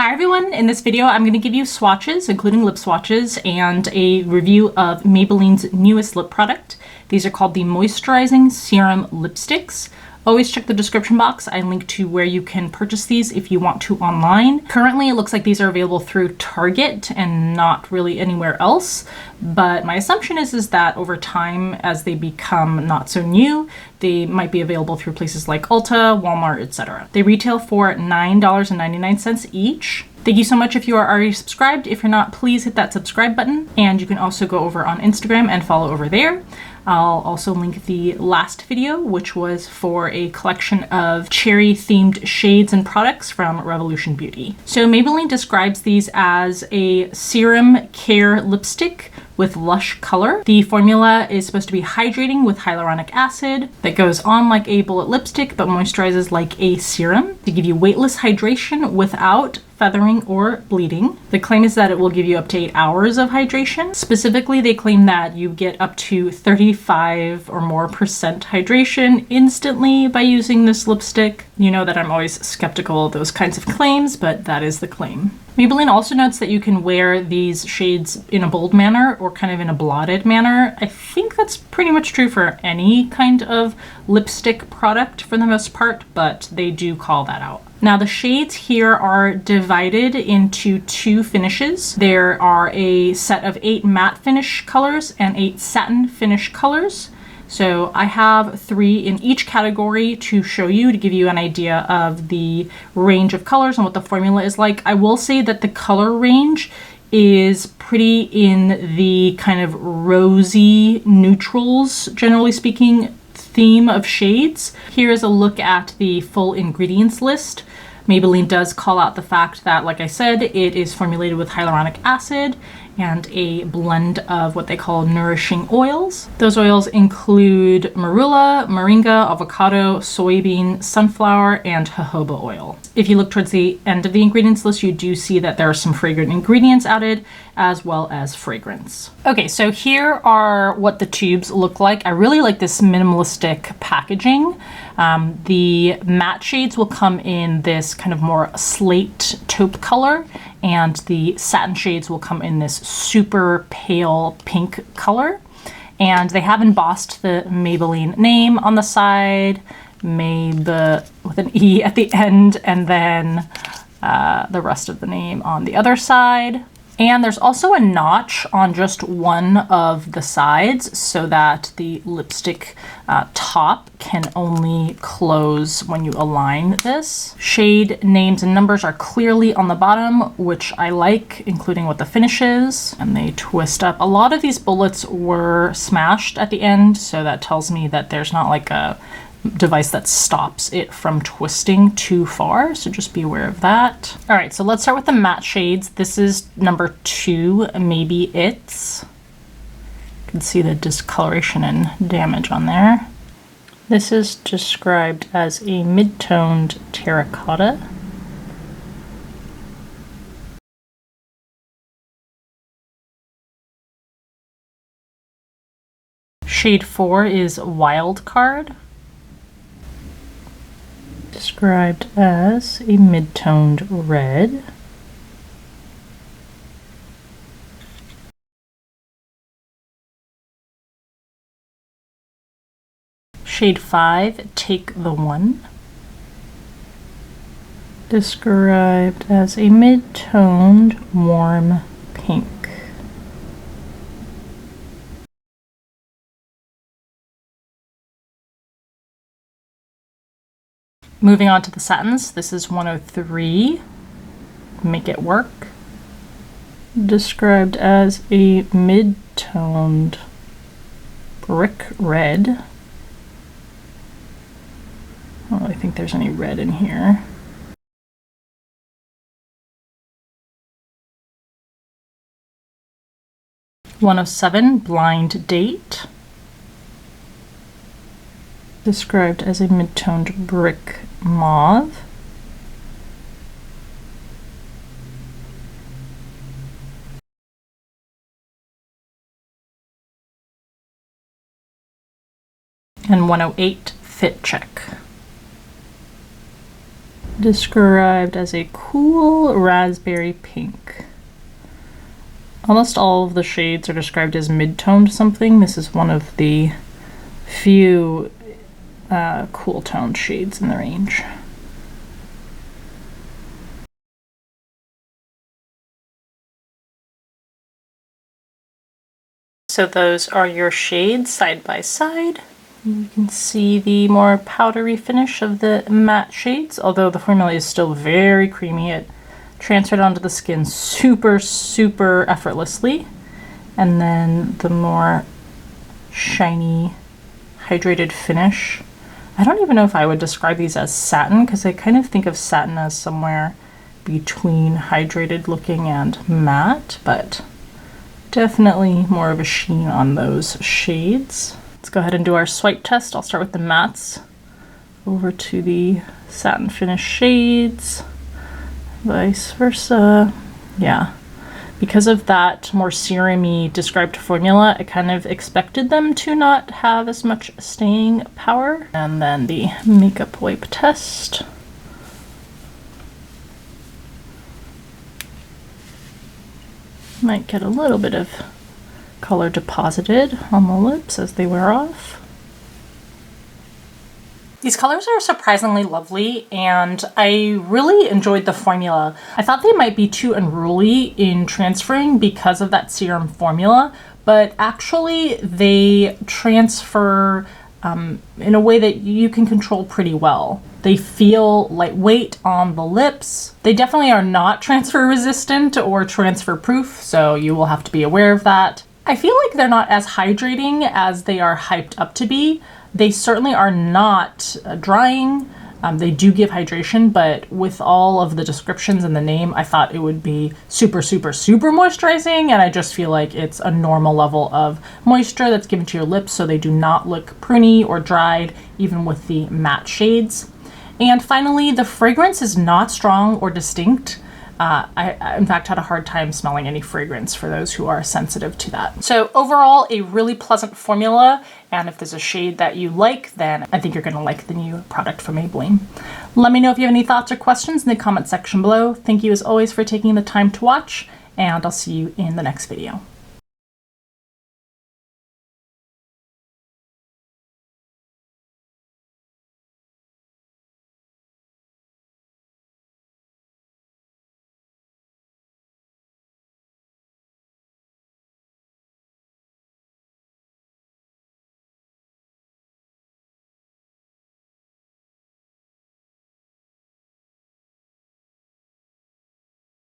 Hi everyone, in this video I'm going to give you swatches, including lip swatches, and a review of Maybelline's newest lip product. These are called the Moisturizing Serum Lipsticks. Always check the description box. I link to where you can purchase these if you want to online. Currently it looks like these are available through Target and not really anywhere else, but my assumption is that over time, as they become not so new, they might be available through places like Ulta, Walmart, etc. They retail for $9.99 each. Thank you so much if you are already subscribed. If you're not, please hit that subscribe button, and you can also go over on Instagram and follow over there. I'll also link the last video, which was for a collection of cherry themed shades and products from Revolution Beauty. So Maybelline describes these as a serum care lipstick with lush color. The formula is supposed to be hydrating with hyaluronic acid that goes on like a bullet lipstick but moisturizes like a serum to give you weightless hydration without feathering or bleeding. The claim is that it will give you up to 8 hours of hydration. Specifically, they claim that you get up to 35 or more percent hydration instantly by using this lipstick. You know that I'm always skeptical of those kinds of claims, but that is the claim. Maybelline also notes that you can wear these shades in a bold manner or kind of in a blotted manner. I think that's pretty much true for any kind of lipstick product for the most part, but they do call that out. Now the shades here are divided into 2 finishes. There are a set of 8 matte finish colors and 8 satin finish colors. So I have 3 in each category to show you, to give you an idea of the range of colors and what the formula is like. I will say that the color range is pretty in the kind of rosy neutrals, generally speaking, theme of shades. Here is a look at the full ingredients list. Maybelline does call out the fact that, like I said, it is formulated with hyaluronic acid and a blend of what they call nourishing oils. Those oils include marula, moringa, avocado, soybean, sunflower, and jojoba oil. If you look towards the end of the ingredients list, you do see that there are some fragrant ingredients added, as well as fragrance. Okay, so here are what the tubes look like. I really like this minimalistic packaging. The matte shades will come in this kind of more slate taupe color, and the satin shades will come in this super pale pink color. And they have embossed the Maybelline name on the side, Maybe with an E at the end, and then the rest of the name on the other side. And there's also a notch on just one of the sides so that the lipstick top can only close when you align this. Shade names and numbers are clearly on the bottom, which I like, including what the finish is, and they twist up. A lot of these bullets were smashed at the end, so that tells me that there's not like a device that stops it from twisting too far, so just be aware of that. All right, so let's start with the matte shades. This is number 2, Maybe It's. You can see the discoloration and damage on there. This is described as a mid-toned terracotta. Shade 4 is Wild Card, described as a mid-toned red. Shade 5, Take the One, described as a mid-toned warm pink. Moving on to the satins, this is 103, Make It Work, described as a mid-toned brick red. I don't really think there's any red in here. (107) Blind Date, described as a mid-toned brick mauve. And 108, Fit Check. described as a cool raspberry pink. Almost all of the shades are described as mid-toned something. This is one of the few cool toned shades in the range. So those are your shades side by side. You can see the more powdery finish of the matte shades, although the formula is still very creamy. It transferred onto the skin super, super effortlessly. And then the more shiny, hydrated finish. I don't even know if I would describe these as satin, because I kind of think of satin as somewhere between hydrated looking and matte, but definitely more of a sheen on those shades. Let's go ahead and do our swipe test. I'll start with the mattes over to the satin finish shades, vice versa. Yeah, because of that more serum-y described formula, I kind of expected them to not have as much staying power. And then the makeup wipe test. Might get a little bit of color deposited on the lips as they wear off. These colors are surprisingly lovely, and I really enjoyed the formula. I thought they might be too unruly in transferring because of that serum formula, but actually they transfer in a way that you can control pretty well. They feel lightweight on the lips. They definitely are not transfer resistant or transfer proof, so you will have to be aware of that. I feel like they're not as hydrating as they are hyped up to be. They certainly are not drying. They do give hydration, but with all of the descriptions in the name, I thought it would be super, super, super moisturizing, and I just feel like it's a normal level of moisture that's given to your lips, so they do not look pruny or dried, even with the matte shades. And finally, the fragrance is not strong or distinct. I in fact had a hard time smelling any fragrance for those who are sensitive to that. So overall, a really pleasant formula, and if there's a shade that you like, then I think you're gonna like the new product from Maybelline. Let me know if you have any thoughts or questions in the comment section below. Thank you as always for taking the time to watch, and I'll see you in the next video.